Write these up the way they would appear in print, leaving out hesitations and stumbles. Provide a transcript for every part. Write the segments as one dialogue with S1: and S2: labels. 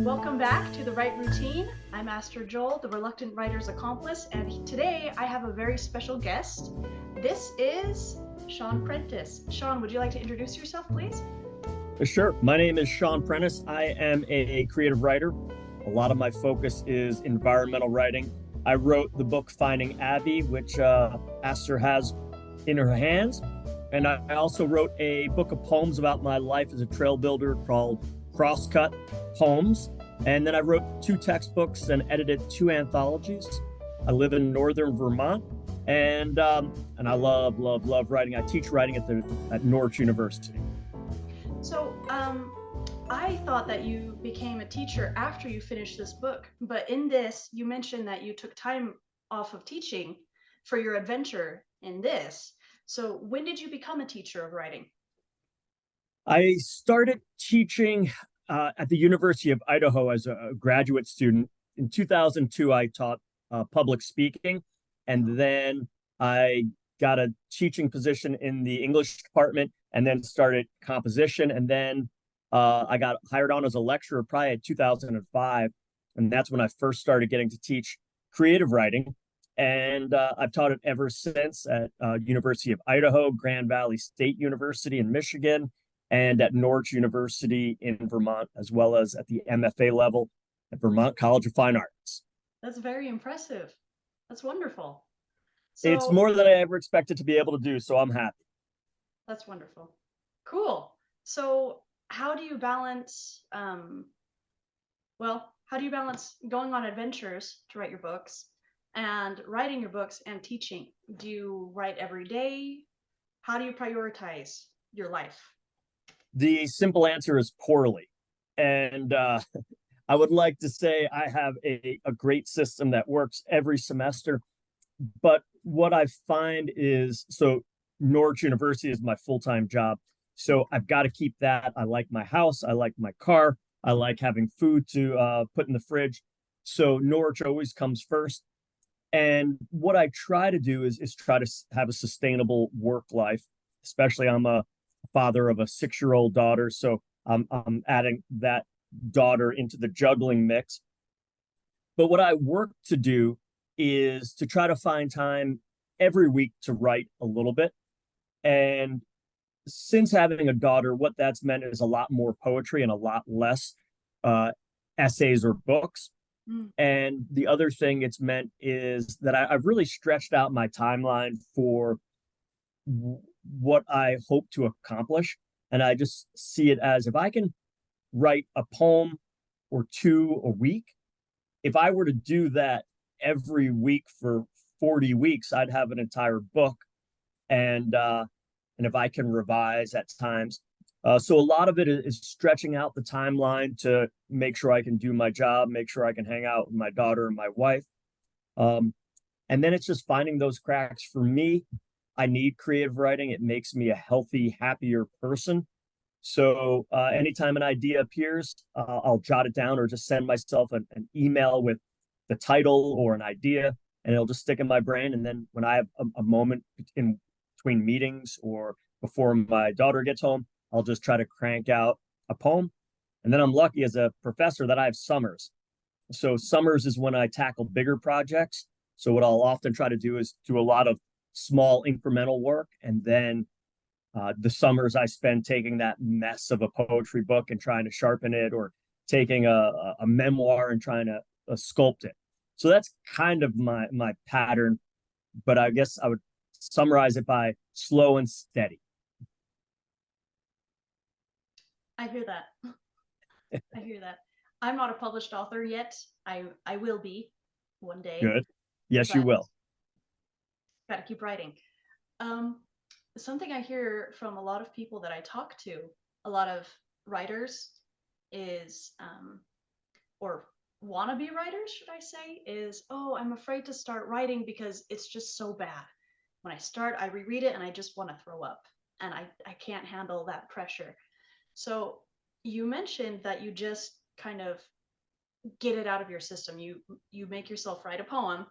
S1: Welcome back to The Right Routine. I'm Master Joel, the Reluctant Writer's Accomplice, and today I have a very special guest. This is Sean Prentiss. Sean, would you like to introduce yourself, please?
S2: Sure. My name is Sean Prentiss. I am a creative writer. A lot of my focus is environmental writing. I wrote the book Finding Abbey, which Aster has in her hands. And I also wrote a book of poems about my life as a trail builder called Crosscut Poems. And then I wrote 2 textbooks and edited 2 anthologies. I live in northern Vermont, and I love writing. I teach writing at Norwich University.
S1: So, I thought that you became a teacher after you finished this book, but in this, you mentioned that you took time off of teaching for your adventure in this. So, when did you become a teacher of writing?
S2: I started teaching at the University of Idaho as a graduate student. In 2002, I taught public speaking, and then I got a teaching position in the English department, and then started composition, and then I got hired on as a lecturer probably in 2005, and that's when I first started getting to teach creative writing. And I've taught it ever since at University of Idaho, Grand Valley State University in Michigan, and at Norwich University in Vermont, as well as at the MFA level at Vermont College of Fine Arts.
S1: That's very impressive. That's wonderful.
S2: It's
S1: So,
S2: more than I ever expected to be able to do, so I'm happy.
S1: that's wonderful. Cool. So, how do you balance, how do you balance going on adventures to write your books and writing your books and teaching? Do you write every day? How do you prioritize your life?
S2: The simple answer is poorly. And I would like to say I have a great system that works every semester. But what I find is, so Norwich University is my full-time job. So I've got to keep that. I like my house. I like my car. I like having food to put in the fridge. So Norwich always comes first. And what I try to do is try to have a sustainable work life, especially I'm a father of a 6-year-old daughter. So I'm adding that daughter into the juggling mix. But what I work to do is to try to find time every week to write a little bit. And since having a daughter, what that's meant is a lot more poetry and a lot less uh, essays or books.
S1: Mm.
S2: And the other thing it's meant is that I've really stretched out my timeline for what I hope to accomplish. And I just see it as, if I can write a poem or 2 a week, if I were to do that every week for 40 weeks, I'd have an entire book. And if I can revise at times. So a lot of it is stretching out the timeline to make sure I can do my job, make sure I can hang out with my daughter and my wife. Um, and then it's just finding those cracks. For me, I need creative writing. It makes me a healthy, happier person. So anytime an idea appears, I'll jot it down or just send myself an email with the title or an idea, and it'll just stick in my brain. And then when I have a moment in between meetings or before my daughter gets home, I'll just try to crank out a poem. And then I'm lucky as a professor that I have summers. So summers is when I tackle bigger projects. So what I'll often try to do is do a lot of small incremental work. And then the summers I spend taking that mess of a poetry book and trying to sharpen it, or taking a memoir and trying to sculpt it. So that's kind of my pattern. But I guess I would summarize it by slow and steady.
S1: I hear that. I hear that. I'm not a published author yet. I will be one day,
S2: Good. Yes, you
S1: but
S2: will.
S1: gotta keep writing. Um, Something I hear from a lot of people that I talk to, a lot of writers, is or wannabe writers, should I say, is, oh, I'm afraid to start writing because it's just so bad. When I start, I reread it and I just want to throw up, and I can't handle that pressure. So you mentioned that you just kind of get it out of your system. You make yourself write a poem,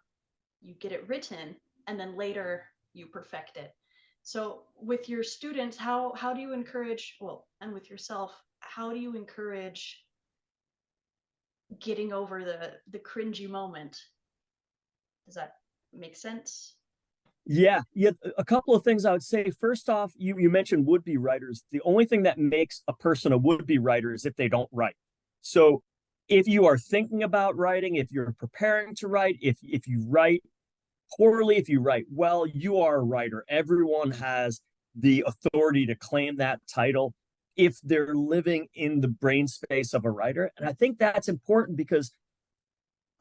S1: you get it written, and then later you perfect it. So with your students, how do you encourage, well, and with yourself, how do you encourage getting over the cringy moment. Does that make sense?
S2: Yeah, yeah. A couple of things I would say. First off, you mentioned would-be writers. The only thing that makes a person a would-be writer is if they don't write. So if you are thinking about writing, if you're preparing to write, if you write poorly, if you write well, you are a writer. Everyone has the authority to claim that title if they're living in the brain space of a writer. And I think that's important because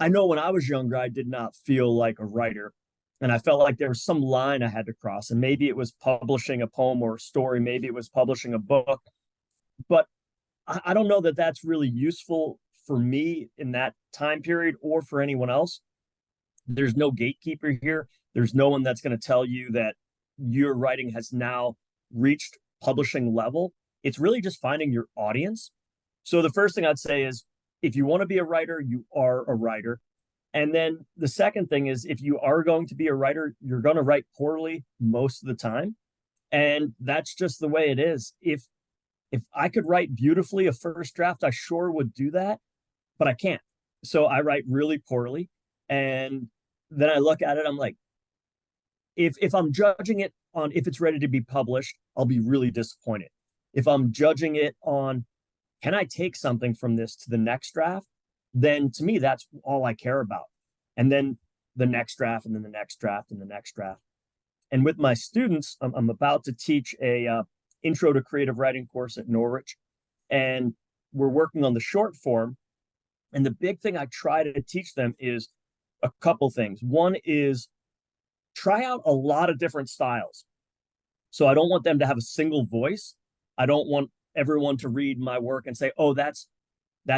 S2: I know when I was younger, I did not feel like a writer. And I felt like there was some line I had to cross. And maybe it was publishing a poem or a story, maybe it was publishing a book. But I don't know that that's really useful for me in that time period or for anyone else. There's no gatekeeper here. There's no one that's going to tell you that your writing has now reached publishing level. It's really just finding your audience. So the first thing I'd say is if you want to be a writer, you are a writer. And then the second thing is if you are going to be a writer, you're going to write poorly most of the time. And that's just the way it is. If I could write beautifully a first draft, I sure would do that, but I can't. So I write really poorly. And then I look at it, I'm like, if I'm judging it on if it's ready to be published, I'll be really disappointed. If I'm judging it on can I take something from this to the next draft, then to me that's all I care about. And then the next draft, and then the next draft, and the next draft. And with my students, I'm about to teach a intro to creative writing course at Norwich, and we're working on the short form. And the big thing I try to teach them is a couple things. One is try out a lot of different styles. So I don't want them to have a single voice. I don't want everyone to read my work and say, "Oh, that's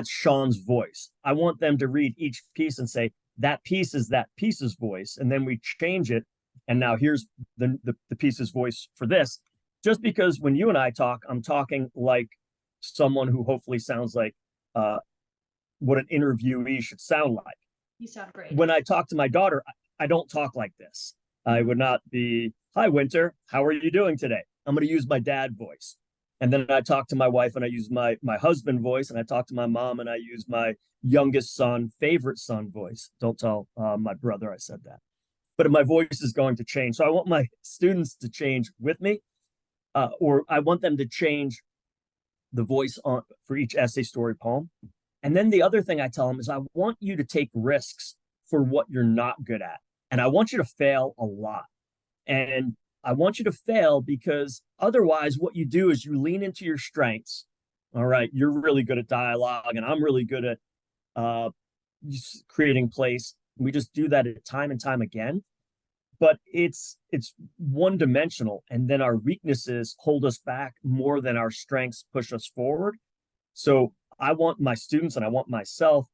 S2: Sean's voice." I want them to read each piece and say, "That piece is that piece's voice," and then we change it. And now here's the piece's voice for this. Just because when you and I talk, I'm talking like someone who hopefully sounds like what an interviewee should sound like.
S1: You sound great.
S2: When I talk to my daughter, I don't talk like this. I would not be, "Hi, Winter. How are you doing today?" I'm going to use my dad voice. And then I talk to my wife and I use my husband voice. And I talk to my mom and I use my youngest son, favorite son voice. Don't tell my brother I said that. But my voice is going to change. So I want my students to change with me, or I want them to change the voice on for each essay, story, poem. And then the other thing I tell them is I want you to take risks for what you're not good at. And I want you to fail a lot. And I want you to fail because otherwise, what you do is you lean into your strengths. All right, you're really good at dialogue, and I'm really good at uh, creating place. We just do that time and time again. But it's one dimensional, and then our weaknesses hold us back more than our strengths push us forward. So I want my students and I want myself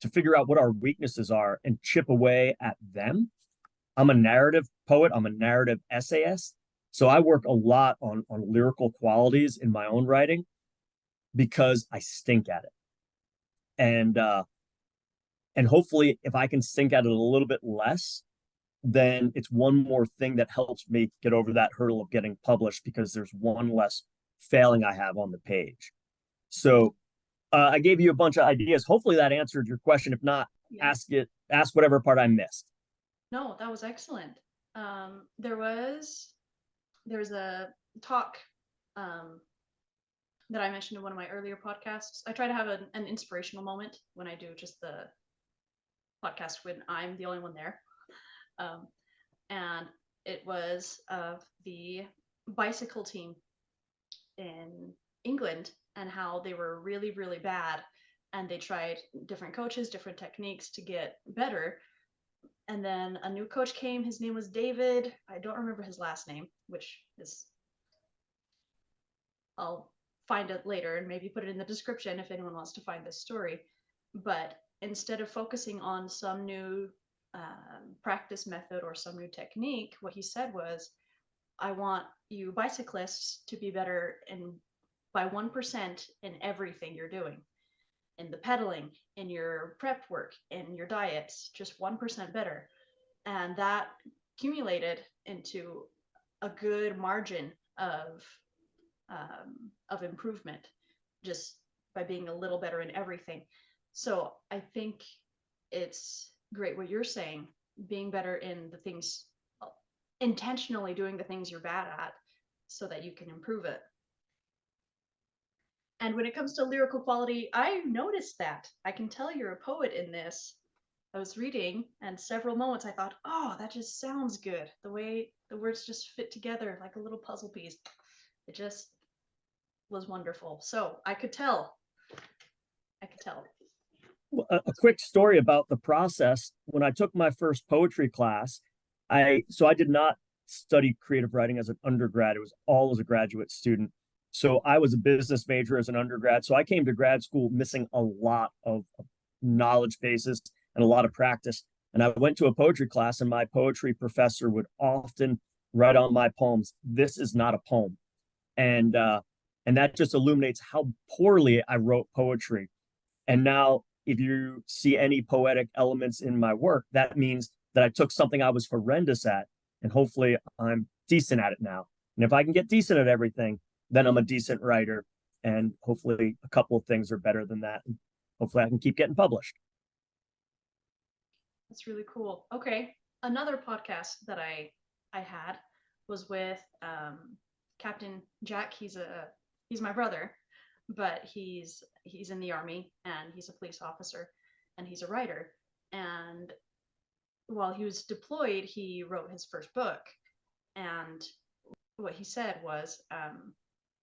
S2: to figure out what our weaknesses are and chip away at them. I'm a narrative poet, I'm a narrative essayist. So I work a lot on lyrical qualities in my own writing because I stink at it. And hopefully if I can stink at it a little bit less, then it's one more thing that helps me get over that hurdle of getting published because there's one less failing I have on the page. So I gave you a bunch of ideas. Hopefully that answered your question. If not,
S1: Yeah.
S2: ask whatever part I missed.
S1: No, that was excellent. There was a talk um, that I mentioned in one of my earlier podcasts. I try to have an inspirational moment when I do just the podcast when I'm the only one there. Um, and it was of the bicycle team in England and how they were really, really bad. And they tried different coaches, different techniques to get better. And then a new coach came. His name was David. I don't remember his last name, which is, I'll find it later and maybe put it in the description if anyone wants to find this story. But instead of focusing on some new practice method or some new technique, what he said was, I want you bicyclists to be better in by 1% in everything you're doing, in the pedaling, in your prep work, in your diets, just 1% better. And that accumulated into a good margin of improvement just by being a little better in everything. So I think it's great what you're saying, being better in the things, intentionally doing the things you're bad at so that you can improve it. And when it comes to lyrical quality, I noticed that. I can tell you're a poet in this. I was reading, and several moments I thought, oh, that just sounds good. The way the words just fit together like a little puzzle piece. It just was wonderful. So I could tell. I could tell.
S2: A quick story about the process. When I took my first poetry class, I did not study creative writing as an undergrad. It was all as a graduate student. So I was a business major as an undergrad. So I came to grad school missing a lot of knowledge bases and a lot of practice. And I went to a poetry class, and my poetry professor would often write on my poems, "This is not a poem," and uh, and that just illuminates how poorly I wrote poetry. And now, if you see any poetic elements in my work, that means that I took something I was horrendous at, and hopefully I'm decent at it now. And if I can get decent at everything, then I'm a decent writer. And hopefully a couple of things are better than that. And hopefully I can keep getting published.
S1: That's really cool. Okay. Another podcast that I had was with Captain Jack. He's my brother, but he's in the army and he's a police officer and he's a writer. And while he was deployed, he wrote his first book. And what he said was,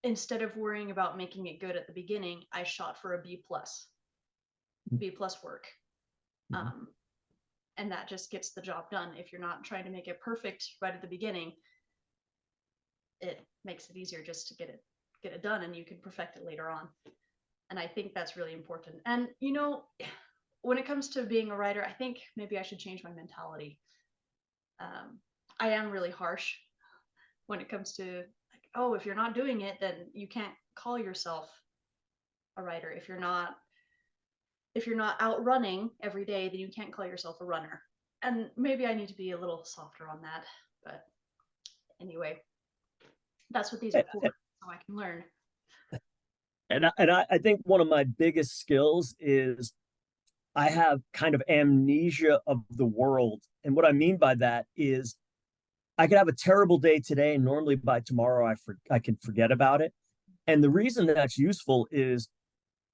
S1: instead of worrying about making it good at the beginning, I shot for a B plus work. Um, and that just gets the job done. If you're not trying to make it perfect right at the beginning, it makes it easier just to get it done, and you can perfect it later on. And I think that's really important. And when it comes to being a writer, I think maybe I should change my mentality. I am really harsh when it comes to, like, oh, if you're not doing it, then you can't call yourself a writer. If you're not out running every day, then you can't call yourself a runner. And maybe I need to be a little softer on that. But anyway, that's what these are for, so I can learn.
S2: And I think one of my biggest skills is I have kind of amnesia of the world. And what I mean by that is I could have a terrible day today, and normally by tomorrow I can forget about it. And the reason that's useful is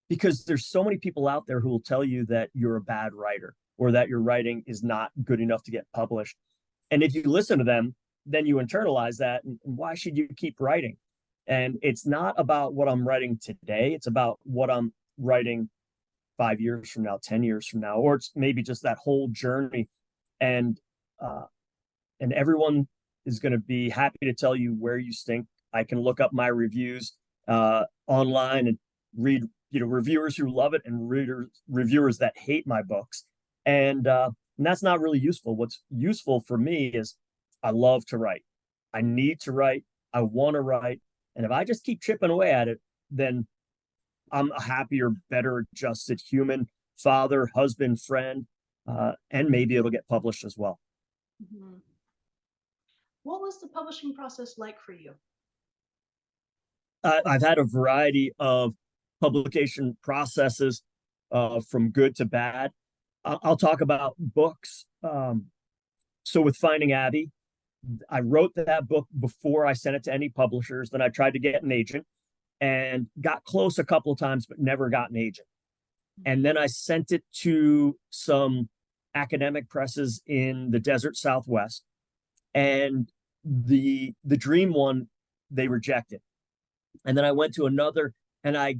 S2: because there's so many people out there who will tell you that you're a bad writer or that your writing is not good enough to get published. And if you listen to them, then you internalize that. And why should you keep writing? And it's not about what I'm writing today. It's about what I'm writing 5 years from now, 10 years from now, or it's maybe just that whole journey. And, uh, and everyone is going to be happy to tell you where you stink. I can look up my reviews online and read, reviewers who love it and reviewers that hate my books. And that's not really useful. What's useful for me is I love to write. I need to write. I want to write. And if I just keep chipping away at it, then I'm a happier, better adjusted human, father, husband, friend, and maybe it'll get published as well.
S1: Mm-hmm. What was the publishing process like for you?
S2: I've had a variety of publication processes, from good to bad. I'll talk about books. So with Finding Abbey, I wrote that book before I sent it to any publishers. Then I tried to get an agent and got close a couple of times, but never got an agent. And then I sent it to some academic presses in the desert Southwest. And the dream one, they rejected. And then I went to another, and I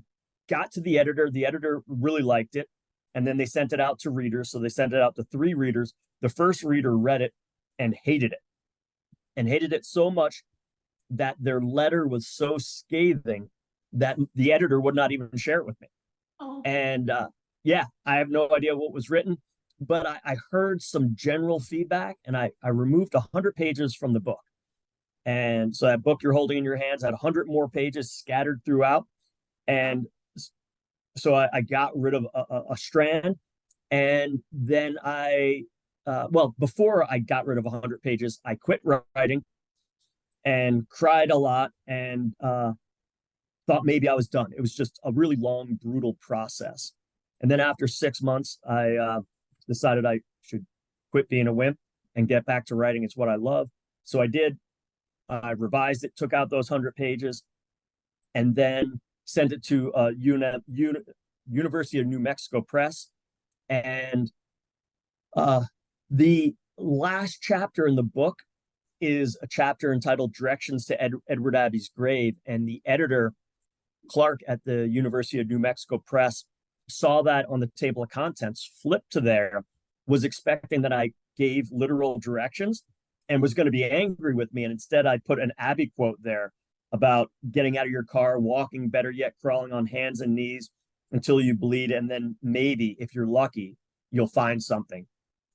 S2: got to the editor. The editor really liked it. And then they sent it out to readers. So they sent it out to 3 readers. The first reader read it and hated it so much that their letter was so scathing that the editor would not even share it with me.
S1: Oh.
S2: And yeah, I have no idea what was written, but I heard some general feedback, and I removed 100 pages from the book. And so that book you're holding in your hands had 100 more pages scattered throughout. And so I got rid of a strand. And then before I got rid of 100 pages, I quit writing and cried a lot and thought maybe I was done. It was just a really long, brutal process. And then after 6 months, I decided I should quit being a wimp and get back to writing. It's what I love. So I did. I revised it, took out those 100 pages, and then sent it to University of New Mexico Press. And the last chapter in the book is a chapter entitled Directions to Edward Abbey's Grave. And the editor, Clark at the University of New Mexico Press, saw that on the table of contents, flipped to there, was expecting that I gave literal directions and was going to be angry with me. And instead, I put an Abbey quote there about getting out of your car, walking, better yet, crawling on hands and knees until you bleed. And then maybe, if you're lucky, you'll find something.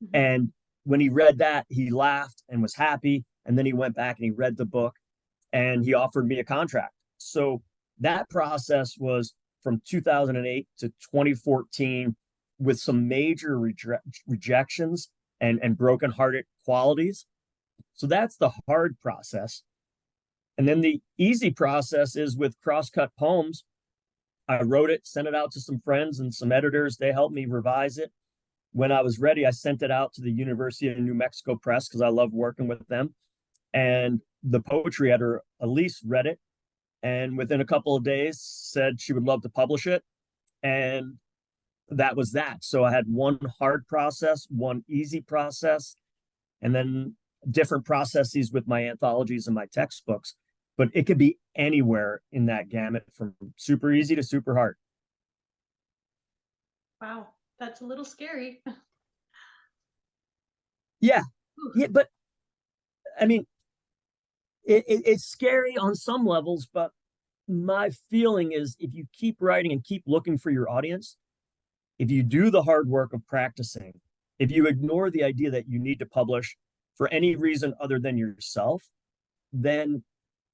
S2: Mm-hmm. And when he read that, he laughed and was happy. And then he went back and he read the book and he offered me a contract. So that process was from 2008 to 2014 with some major rejections and brokenhearted qualities. So that's the hard process. And then the easy process is with Crosscut Poems. I wrote it, sent it out to some friends and some editors. They helped me revise it. When I was ready, I sent it out to the University of New Mexico Press because I love working with them. And the poetry editor, Elise, read it. And within a couple of days said she would love to publish it. And that was that. So I had one hard process, one easy process, and then different processes with my anthologies and my textbooks. But it could be anywhere in that gamut, from super easy to super hard.
S1: Wow, that's a little scary.
S2: Yeah. But I mean, it's scary on some levels, but my feeling is if you keep writing and keep looking for your audience, if you do the hard work of practicing, if you ignore the idea that you need to publish for any reason other than yourself, then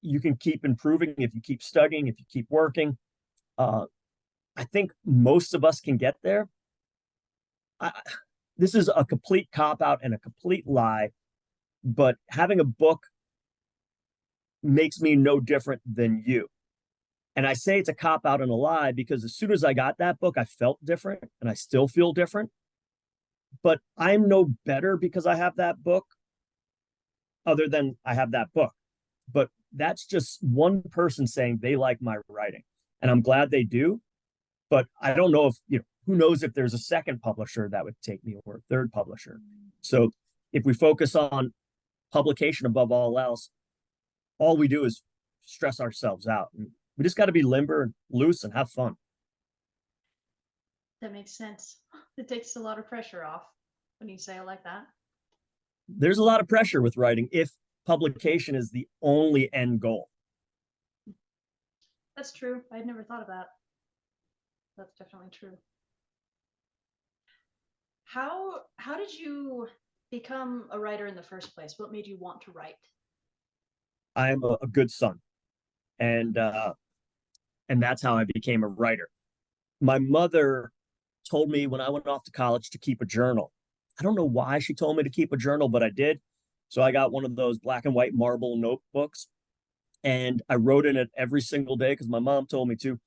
S2: you can keep improving. If you keep studying, if you keep working, I think most of us can get there. This is a complete cop-out and a complete lie, but having a book makes me no different than you. And I say it's a cop-out and a lie because as soon as I got that book, I felt different and I still feel different. But I'm no better because I have that book, other than I have that book. But that's just one person saying they like my writing. And I'm glad they do. But I don't know if, who knows if there's a second publisher that would take me, or a third publisher. So if we focus on publication above all else, all we do is stress ourselves out. And we just got to be limber and loose and have fun.
S1: That makes sense. It takes a lot of pressure off when you say it like that.
S2: There's a lot of pressure with writing if publication is the only end goal.
S1: That's true. I'd never thought of that. That's definitely true. How did you become a writer in the first place? What made you want to write?
S2: I'm a good son, and that's how I became a writer. My mother told me when I went off to college to keep a journal. I don't know why she told me to keep a journal, but I did. So I got one of those black and white marble notebooks, and I wrote in it every single day because my mom told me to.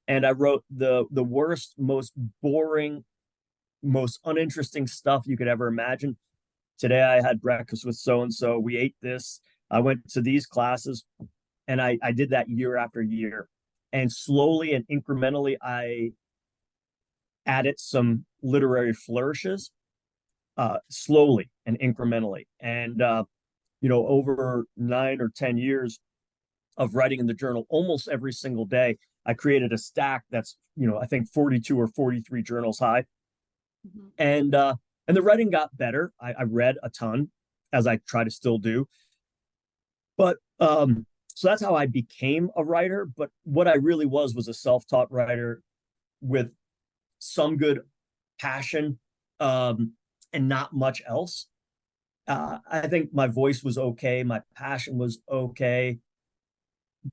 S2: And I wrote the worst, most boring, most uninteresting stuff you could ever imagine. Today I had breakfast with so-and-so. We ate this. I went to these classes. And I did that year after year. And slowly and incrementally, I added some literary flourishes, slowly and incrementally. And, over 9 or 10 years of writing in the journal almost every single day, I created a stack that's, I think 42 or 43 journals high. Mm-hmm. And the writing got better. I read a ton, as I try to still do. But so that's how I became a writer. But what I really was a self-taught writer with some good passion and not much else. I think my voice was okay. My passion was okay.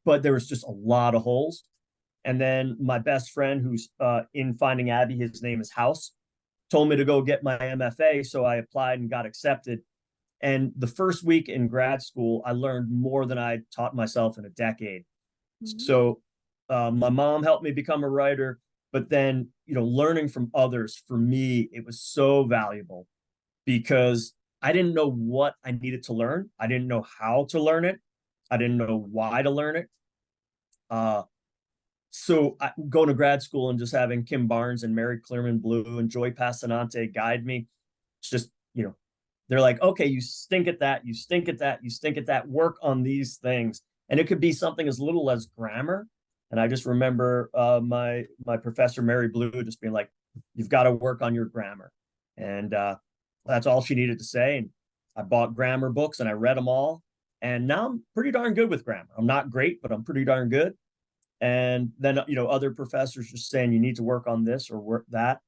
S2: But there was just a lot of holes. And then my best friend who's in Finding Abbey, his name is House, told me to go get my MFA. So I applied and got accepted. And the first week in grad school, I learned more than I taught myself in a decade. Mm-hmm. So my mom helped me become a writer. But then, learning from others, for me, it was so valuable because I didn't know what I needed to learn. I didn't know how to learn it. I didn't know why to learn it. So going to grad school and just having Kim Barnes and Mary Clearman Blue and Joy Passanante guide me, just, they're like, okay, you stink at that, you stink at that, you stink at that, work on these things. And it could be something as little as grammar. And I just remember my professor, Mary Blue, just being like, you've got to work on your grammar. And that's all she needed to say. And I bought grammar books and I read them all. And now I'm pretty darn good with grammar. I'm not great, but I'm pretty darn good. And then, other professors just saying you need to work on this or work that.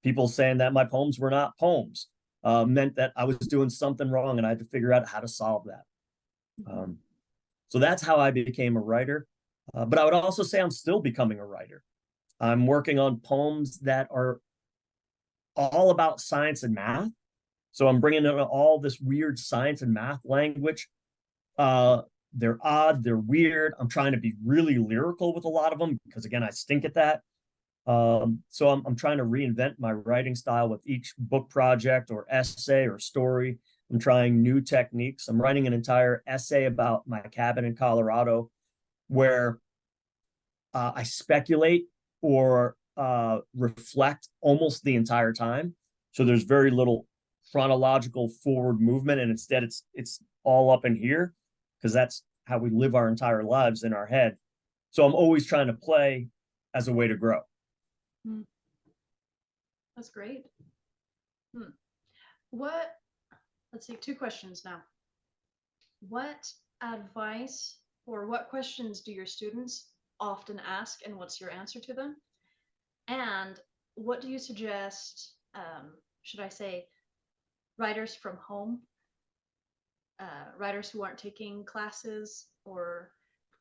S2: People saying that my poems were not poems meant that I was doing something wrong and I had to figure out how to solve that. So that's how I became a writer. But I would also say I'm still becoming a writer. I'm working on poems that are all about science and math. So I'm bringing in all this weird science and math language. They're odd, they're weird. I'm trying to be really lyrical with a lot of them because, again, I stink at that. So I'm trying to reinvent my writing style with each book project or essay or story. I'm trying new techniques. I'm writing an entire essay about my cabin in Colorado where I speculate or reflect almost the entire time. So there's very little chronological forward movement, and instead it's all up in here because that's how we live our entire lives in our head. So I'm always trying to play as a way to grow.
S1: That's great. Let's see, 2 questions now. What advice or what questions do your students often ask, and what's your answer to them? And what do you suggest, should I say, writers from home, writers who aren't taking classes, or,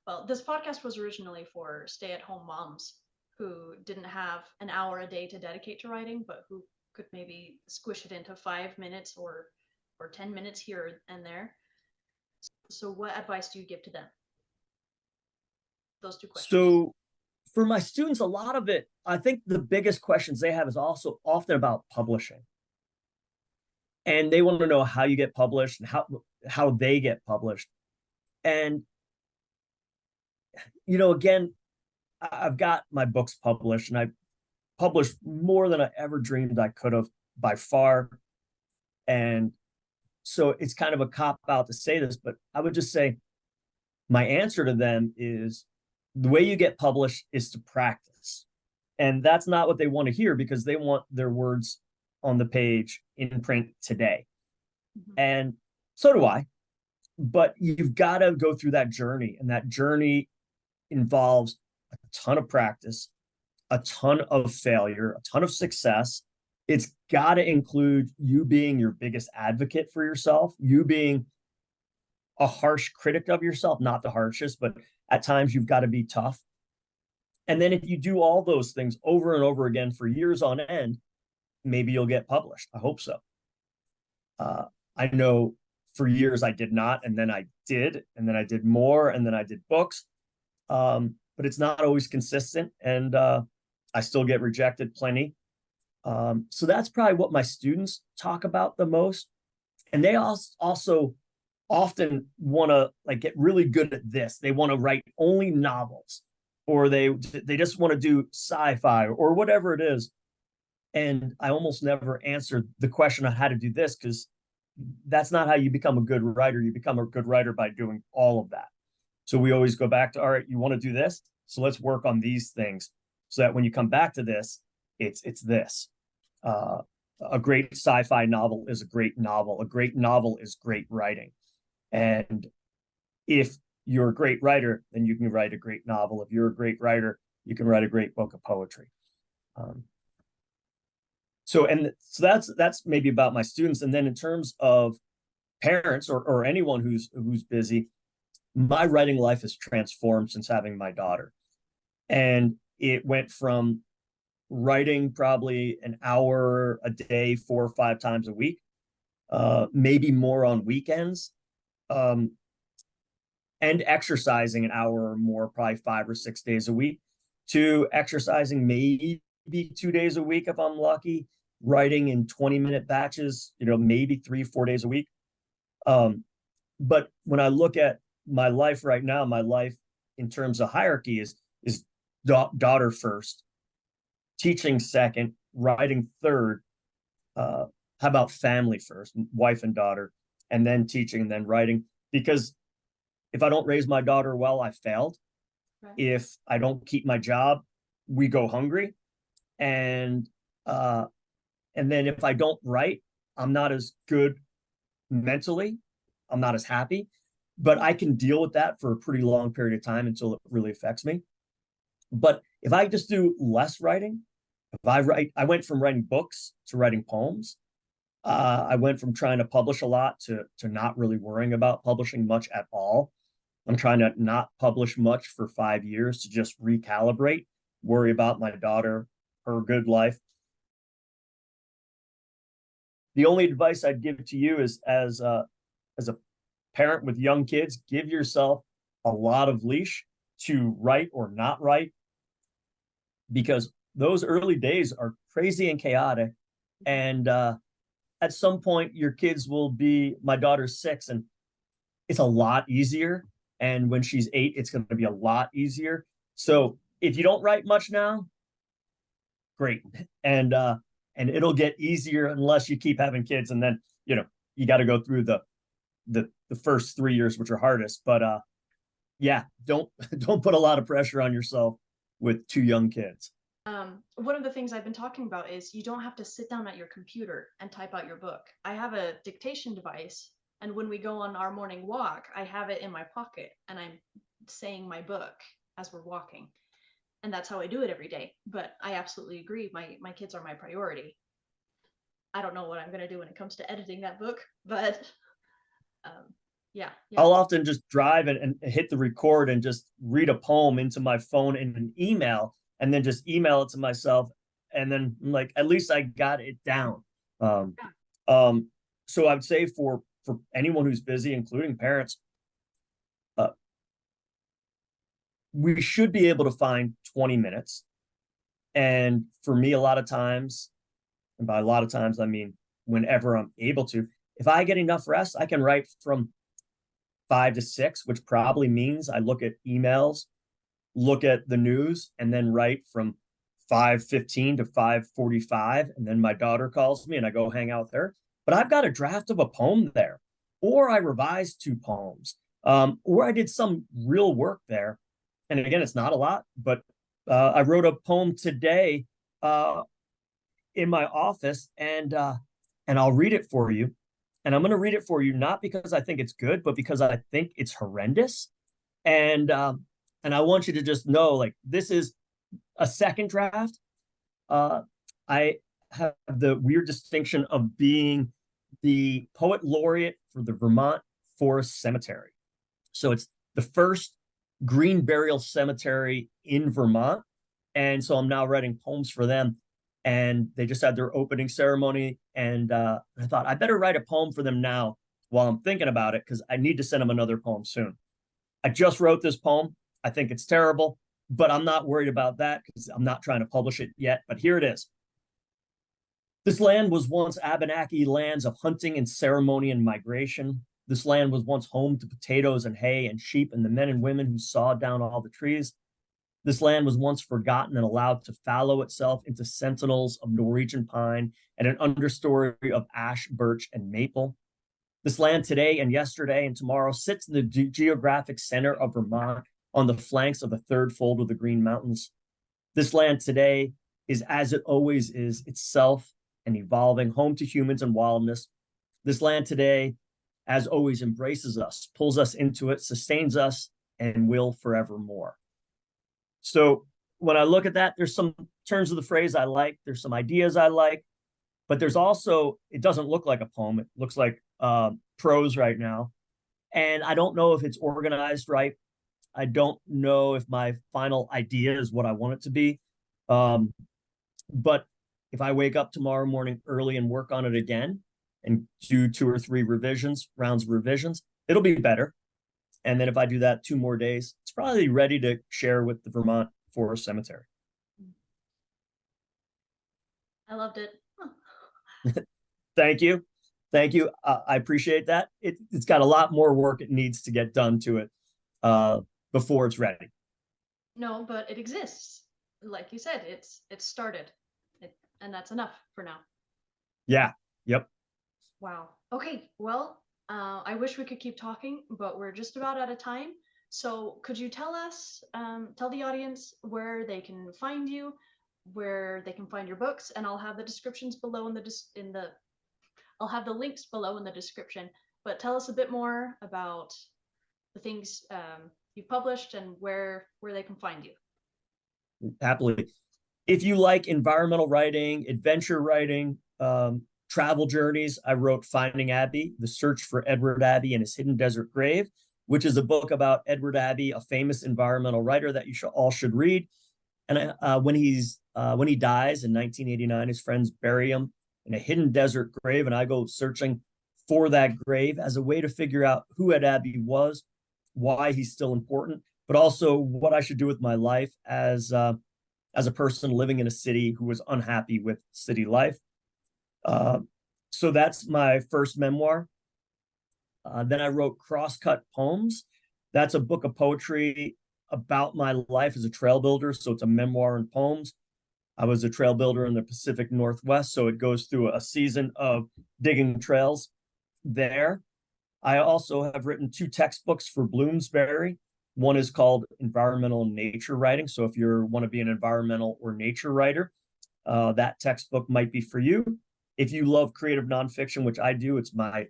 S1: well, this podcast was originally for stay-at-home moms who didn't have an hour a day to dedicate to writing, but who could maybe squish it into 5 minutes or 10 minutes here and there. So what advice do you give to them? Those 2 questions.
S2: So for my students, a lot of it, I think the biggest questions they have is also often about publishing. And they want to know how you get published and how they get published. And, again, I've got my books published and I published more than I ever dreamed I could have by far. And so it's kind of a cop out to say this, but I would just say my answer to them is the way you get published is to practice. And that's not what they want to hear because they want their words on the page in print today. And so do I. But you've got to go through that journey. And that journey involves a ton of practice, a ton of failure, a ton of success. It's got to include you being your biggest advocate for yourself, you being a harsh critic of yourself, not the harshest, but at times you've got to be tough. And then if you do all those things over and over again for years on end, maybe you'll get published. I hope so. I know for years I did not, and then I did, and then I did more, and then I did books. But it's not always consistent, and I still get rejected plenty. So that's probably what my students talk about the most. And they also often want to get really good at this. They want to write only novels, or they just want to do sci-fi or whatever it is. And I almost never answer the question on how to do this because that's not how you become a good writer. You become a good writer by doing all of that. So we always go back to, all right, you want to do this? So let's work on these things so that when you come back to this, it's this. A great sci-fi novel is a great novel. A great novel is great writing. And if you're a great writer, then you can write a great novel. If you're a great writer, you can write a great book of poetry. So that's maybe about my students. And then in terms of parents or anyone who's busy, my writing life has transformed since having my daughter. And it went from writing probably an hour a day, 4 or 5 times a week, maybe more on weekends, and exercising an hour or more, probably 5 or 6 days a week, to exercising maybe 2 days a week if I'm lucky, writing in 20-minute batches, maybe 3, 4 days a week. But when I look at my life right now, my life in terms of hierarchy is daughter first, teaching second, writing third. How about family first, wife and daughter, and then teaching, and then writing? Because if I don't raise my daughter well, I failed.
S1: Right.
S2: If I don't keep my job, we go hungry. And then if I don't write, I'm not as good mentally. I'm not as happy, but I can deal with that for a pretty long period of time until it really affects me. But if I just do less writing, I went from writing books to writing poems. I went from trying to publish a lot to not really worrying about publishing much at all. I'm trying to not publish much for 5 years to just recalibrate, worry about my daughter, her good life. The only advice I'd give to you is as a parent with young kids, give yourself a lot of leash to write or not write, because those early days are crazy and chaotic. And at some point, your kids will be, my daughter's 6, and it's a lot easier. And when she's 8, it's going to be a lot easier. So if you don't write much now, great. And it'll get easier unless you keep having kids. And then, you got to go through the first 3 years, which are hardest. But yeah, don't put a lot of pressure on yourself with 2 young kids.
S1: One of the things I've been talking about is you don't have to sit down at your computer and type out your book. I have a dictation device, and when we go on our morning walk, I have it in my pocket and I'm saying my book as we're walking. And that's how I do it every day. But I absolutely agree. My kids are my priority. I don't know what I'm going to do when it comes to editing that book, but yeah.
S2: I'll often just drive and hit the record and just read a poem into my phone in an email, and then just email it to myself. And then I'm like, at least I got it down. So I would say for anyone who's busy, including parents, we should be able to find 20 minutes. And for me, a lot of times, and by a lot of times, I mean, whenever I'm able to, if I get enough rest, I can write from 5 to 6, which probably means I look at emails, look at the news, and then write from 5:15 to 5:45. And then my daughter calls me and I go hang out with her. But I've got a draft of a poem there, or I revised 2 poems, or I did some real work there. And again, it's not a lot, but I wrote a poem today in my office, and I'll read it for you. And I'm going to read it for you, not because I think it's good, but because I think it's horrendous. And I want you to just know, like, this is a second draft. I have the weird distinction of being the poet laureate for the Vermont Forest Cemetery. So it's the first green burial cemetery in Vermont. And so I'm now writing poems for them. And they just had their opening ceremony. And I thought I better write a poem for them now while I'm thinking about it, because I need to send them another poem soon. I just wrote this poem. I think it's terrible, but I'm not worried about that because I'm not trying to publish it yet. But here it is. This land was once Abenaki lands of hunting and ceremony and migration. This land was once home to potatoes and hay and sheep and the men and women who sawed down all the trees. This land was once forgotten and allowed to fallow itself into sentinels of Norwegian pine and an understory of ash, birch, and maple. This land today and yesterday and tomorrow sits in the geographic center of Vermont on the flanks of the third fold of the Green Mountains. This land today is as it always is, itself and evolving, home to humans and wildness. This land today, as always, embraces us, pulls us into it, sustains us, and will forevermore. So when I look at that, there's some turns of the phrase I like, there's some ideas I like, but there's also, it doesn't look like a poem. It looks like prose right now. And I don't know if it's organized right. I don't know if my final idea is what I want it to be. But if I wake up tomorrow morning early and work on it again and do 2 or 3 rounds of revisions, it'll be better. And then if I do that 2 more days, it's probably ready to share with the Vermont Forest Cemetery.
S1: I loved it.
S2: Thank you. Thank you. I appreciate that. It's got a lot more work it needs to get done to it before it's ready.
S1: No, but it exists. Like you said, it's started, and that's enough for now.
S2: Yeah. Yep.
S1: Wow. Okay. Well, I wish we could keep talking, but we're just about out of time. So could you tell us, tell the audience where they can find you, where they can find your books, and I'll have the descriptions below I'll have the links below in the description. But tell us a bit more about the things you've published and where they can find you.
S2: Happily. If you like environmental writing, adventure writing, travel journeys, I wrote Finding Abbey, The Search for Edward Abbey and His Hidden Desert Grave, which is a book about Edward Abbey, a famous environmental writer that you all should read. And when he dies in 1989, his friends bury him in a hidden desert grave, and I go searching for that grave as a way to figure out who Ed Abbey was, why he's still important, but also what I should do with my life as a person living in a city who was unhappy with city life. So that's my first memoir. Then I wrote Crosscut Poems. That's a book of poetry about my life as a trail builder. So it's a memoir and poems. I was a trail builder in the Pacific Northwest, so it goes through a season of digging trails there. I also have written 2 textbooks for Bloomsbury. One is called Environmental and Nature Writing. So if you want to be an environmental or nature writer, that textbook might be for you. If you love creative nonfiction, which I do, it's my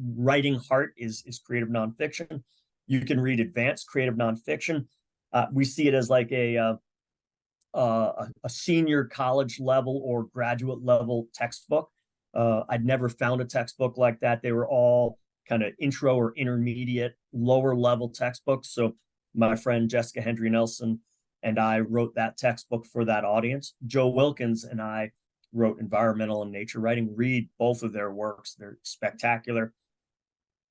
S2: writing heart is creative nonfiction. You can read advanced creative nonfiction. We see it as like a senior college level or graduate level textbook. I'd never found a textbook like that. They were all kind of intro or intermediate, lower level textbooks. So my friend Jessica Hendry Nelson and I wrote that textbook for that audience. Joe Wilkins and I wrote Environmental and Nature Writing. Read both of their works. They're spectacular.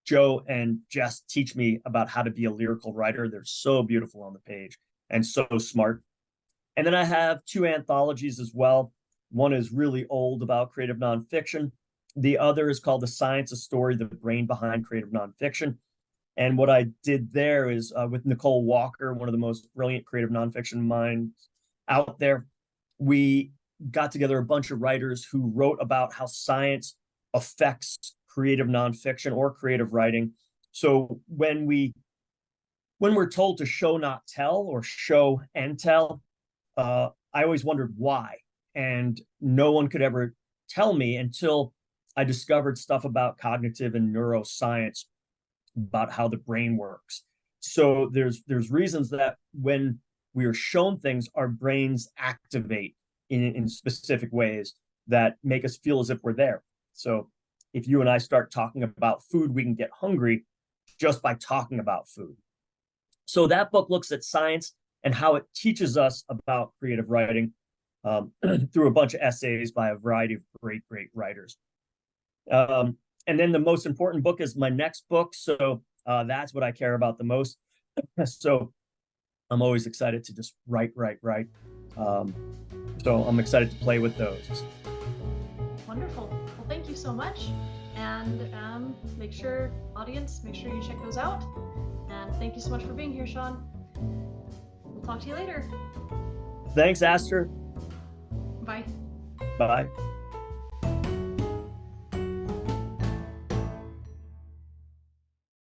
S2: Joe and Jess teach me about how to be a lyrical writer. They're so beautiful on the page and so smart. And then I have 2 anthologies as well. One is really old about creative nonfiction. The other is called The Science of Story, the Brain Behind Creative Nonfiction. And what I did there is with Nicole Walker, one of the most brilliant creative nonfiction minds out there, we got together a bunch of writers who wrote about how science affects creative nonfiction or creative writing. So when we're told to show, not tell, or show and tell, I always wondered why. And no one could ever tell me until I discovered stuff about cognitive and neuroscience, about how the brain works. So there's reasons that when we are shown things, our brains activate in specific ways that make us feel as if we're there. So if you and I start talking about food, we can get hungry just by talking about food. So that book looks at science and how it teaches us about creative writing through a bunch of essays by a variety of great writers. And then the most important book is my next book. So that's what I care about the most. So I'm always excited to just write. So I'm excited to play with those.
S1: Wonderful. Well, thank you so much. And audience, make sure you check those out. And thank you so much for being here, Sean. We'll talk to you later.
S2: Thanks, Aster.
S1: Bye.
S2: Bye.